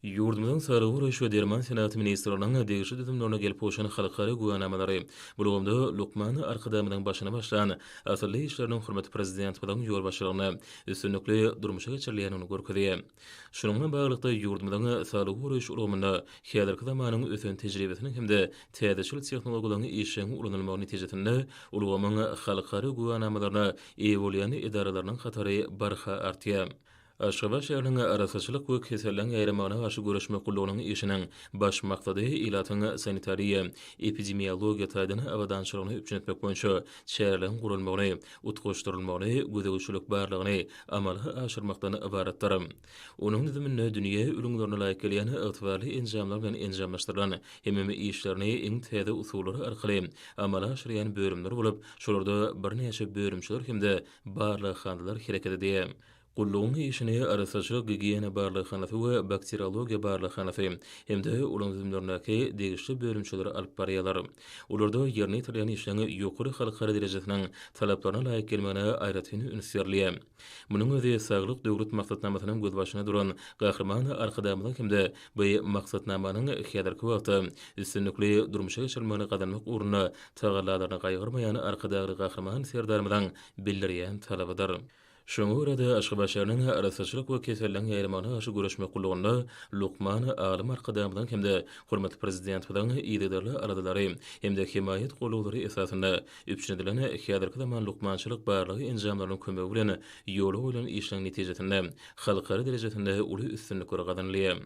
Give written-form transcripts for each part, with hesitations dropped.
Yurdumyzyň Sağlyk we Reşwe Derman Senaty ministrlerining degişli düzümlerine gelip hoşany halkara guwanamalary bulganda Lukman arkadamynyň başyna başlan asyrly işleriniň hürmeti prezident bilen ýol başlygyny üstünlikli durmuşa geçirilýänini görkezýär. Şunuň bilen baglykda yurdumyzyň Sağlyk we Reşwe ulgamyny häzirki zamanyň ösen tejribesini hemde täzeçil tehnologiýalaryny işleýän ulanylmagy netijesinde ulgamyň halkara guwanamalaryna eýbolýan idaralarynyň hatary barha artýar. Aşgabat şäheriniň arasaçylyk we keselliň ýaýramyna garşy görüşme gullugynyň işiniň baş maksady ilatyň sanitariýa, epidemiologiýa taýdany awadançylygyny üçinetmek boýunça şäherliň gurulmagyny, utgaşdyrylmagyny, gödegçilik barlygyny amala aşyrmakdan ibaratdyr. Onuň düzümine dünýä ülümlerine laýyk gelýän ygtybarly enjamlar bilen enjamlaşdyrylan hemme işlerini iň täze usullary arkaly amala aşyrýan bölümler bolup, şolarda bir näçe bölümçiler hemde barlyk handalar hereket edýär. Gullugyň işini arasaçylyk gigiýena barlykhanaty we bakteriologiýa barlykhanaty hemde ulan düzümlerindäki degişli bölümçileri alyp barýarlar. Ularda ýerine ýetirýän işleňi ýokary halkara derejesiniň talaplaryna laýyk gelmegine aýratyny ünsürlýär. Munyň özi saglyk döwlet maksatnamasynyň göz başyna duran gahrman arkadamyň hemde bu maksatnamanyň häzirki wagtda üstünlikli durmuşa geçirilmegine gadanmak uğruna tagallalaryna gaýgyrmaýan arkadagy gahrman serdarmyň bildirýän talabydyr. Şoňa görä Aşgabat şäheriniň arasaçylyk we keselliň ýaýramyna garşy görüşme gullugyny Lukman alim arkadamyň hemde hurmatly prezident bilen ýygydarly aradylary hemde himayet gulluglary esasynda üçinedilen häzirki zaman lukmançylyk barlygy enjamlarynyň kömegi bilen ýoly boýlan işleň netijesinde halkara derejesinde uly üstünlik gazanylýar.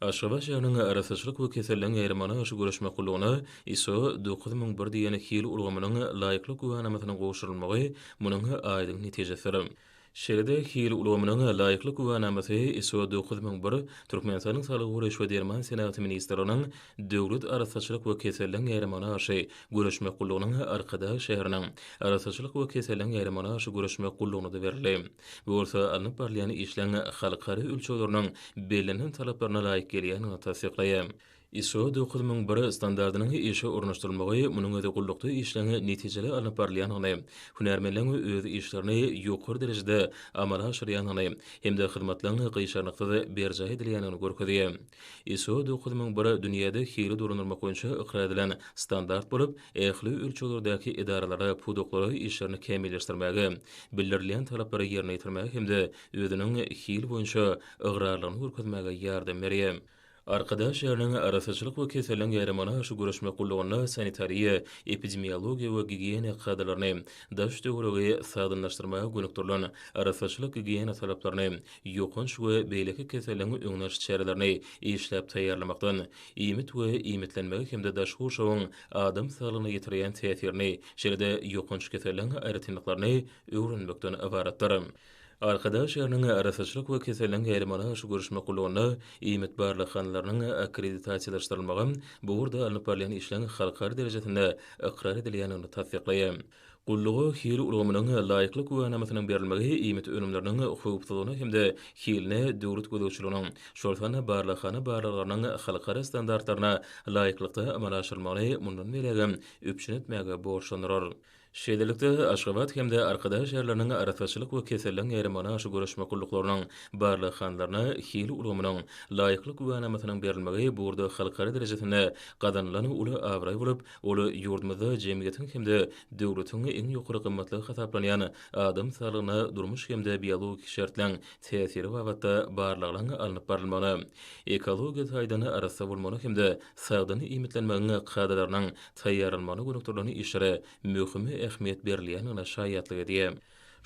Aşgabat şäheriniň arasaçylyk we keselliň ýaýramyna garşy görüşme gullugyny ISO 9001 diýen hil ulgamynyň laýyklyk guwanamasynyň goşulmagy munyň aýdyň netijesidir. Şeride hil ulgamynyň laýyklyk guwanamasy ISO 9001 Türkmenistanyň Sağlyk we Reşwe Derman Senaty ministrlerining döwlet arasaçylyk we keselliň ýaýramyna garşy görüşme gullugynyň arkada şäheriniň arasaçylyk we keselliň ýaýramyna garşy görüşme gullugyny da berildi. Bu bolsa anyp barlayan işleň halkara ölçeğleriniň belirlenen talaplaryna laýyk gelýänini tasdiklaýar. ISO 9001 standardynyň işe ornaşdyrylmagy munyň özi gullukda işleňi netijeli alyp barýanyny, hünärmenliň öz işlerini ýokary derejede amala aşyrýanyny hemde hyzmatlaryny gyşarnykda berja edilýänini görkezýär. ISO 9001 dünýäde hili durunulmak boýunça ikrar edilen standart bolup, ähli ölçeklerdäki idaralara pudoklary işlerini kämilleşdirmäge, bildirilen talaplary ýerine ýetirmäge hemde özüniň hili boýunça ygrarlygyny görkezmäge ýardam berýär. Arkadaş şäheriniň arasaçylyk we keselliň ýaýramyna garşy görüşme gullugyny sanitariýa, epidemiologiýa we gigiýena kadrlaryny daş döwregi sagdynlaşdyrmaga gönükdirilen arasaçylyk gigiýena talaplaryny ýokunç we beýleki keselliň öňnaş çärelerini işläp taýýarlamakdan, iýmit we iýmitlenmegi hemde daş huşawyň adam saglygyna ýetirýän täsirini, şeýle-de ýokunç keselliň aýratynlyklaryny öwrenmekden ibaratdyr. Arkadaş şäheriniň arasaçylyk we keselliň ýaýramyna garşy görüşme gullugyny iýmit barlykhanarynyň akkreditasiýalaşdyrylmagy bu urda alyp barýan işleň halkara derejesinde ikrar edilýänini tasdiklaýar. Gullugy hil ulgamynyň laýyklyk guwanamasynyň berilmegi iýmit önümleriniň hukuklygyny hemde hilne döwlet gödegçiliginiň şolsana barlykhana barlyklarynyň halkara standartlaryna laýyklykda amala aşyrylmagy mundan berägem öpçünetmäge borçlanýar. Şeýlelikde Aşgabat hemde arkadaş şäherläriniň arasaçylyk we keselliň ýaýramyna garşy görüşme gulluklarynyň barlyk hanlaryna hil ulgamynyň laýyklyk guwanamasynyň berilmegi bu urda halkara derejesinde gazanylan uly awray bolup, olu ýurdumyzda jemgyýetiň hemde döwletiň iň ýokary gymmatly hasaplanýan adam saglygyna durmuş hemde biologik şertleň täsiri wagtda barlyklaryň alynyp barylmagy, ekologiýa taýdany arasa bolmagy hemde sagdyny iýmitlenmegi kadrlarynyň taýýarlanmagy gönükdirilen işlere möhüm ähmiýet berilýänine şaýatlyk edýär.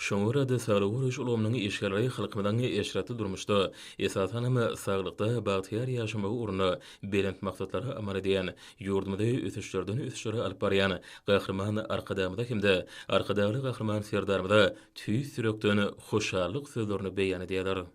Şoňa görä Sağlyk we Reşwe ulgamynyň işgärleri halkymyň eşratly durmuşda esasan saglykda bagtyar ýaşamagy uğruna belent maksatlary amal edýän, ýurdumyzda ösüşlerden ösüşlere alyp barýan gahrman arkadamyda hemde arkadaly gahrman serdarmyda tüý sürekden hoşallyk sözlerini beýan edýärler.